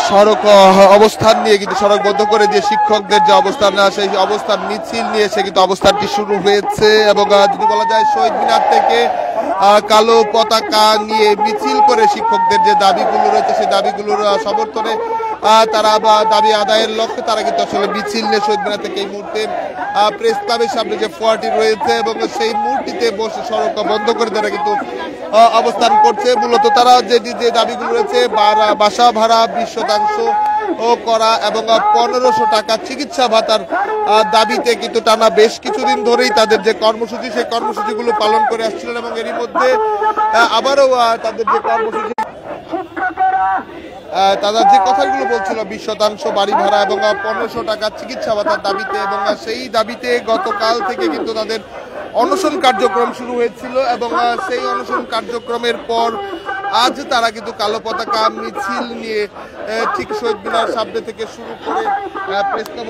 সড়ক অবস্থান নিয়ে কিন্তু সড়ক বন্ধ করে দিয়ে শিক্ষকদের যে অবস্থান সেই অবস্থান মিছিল নিয়ে এসে কিন্তু অবস্থানটি শুরু হয়েছে এবং যদি বলা যায় শহীদ মিনার থেকে কালো পতাকা নিয়ে মিছিল করে শিক্ষকদের যে দাবিগুলো রয়েছে সেই দাবিগুলোর সমর্থনে তারা দাবি আদায়ের লক্ষ্যে তারা কিন্তু আসলে মিছিল নিয়ে শহীদ মিনার থেকে এই মুহূর্তে প্রেস ক্লাবের সামনে যে ফোয়ারটি রয়েছে এবং সেই মূর্তিতে বসে সড়ক বন্ধ করে তারা কিন্তু অবস্থান করছে। মূলত তারা যে দাবিগুলো রয়েছে বাসা ভাড়া 20% করা এবং 1500 টাকা চিকিৎসা ভাতার দাবিতে কিন্তু টানা বেশ কিছুদিন ধরেই তাদের যে কর্মসূচি সেই কর্মসূচিগুলো পালন করে আসছিলেন এবং এরই মধ্যে আবারও তাদের যে কর্মসূচি তারা যে কথাগুলো বলছিল 20% বাড়ি ভাড়া এবং 1500 টাকা চিকিৎসা ভাতার দাবিতে এবং সেই দাবিতে গতকাল থেকে কিন্তু তাদের অনশন কার্যক্রম শুরু হয়েছিল এবং সেই অনশন কার্যক্রমের পর আজ তারা কিন্তু কালো পতাকা মিছিল নিয়ে ঠিক শহীদ মিনার সামনে থেকে শুরু করে প্রেস ক্লাব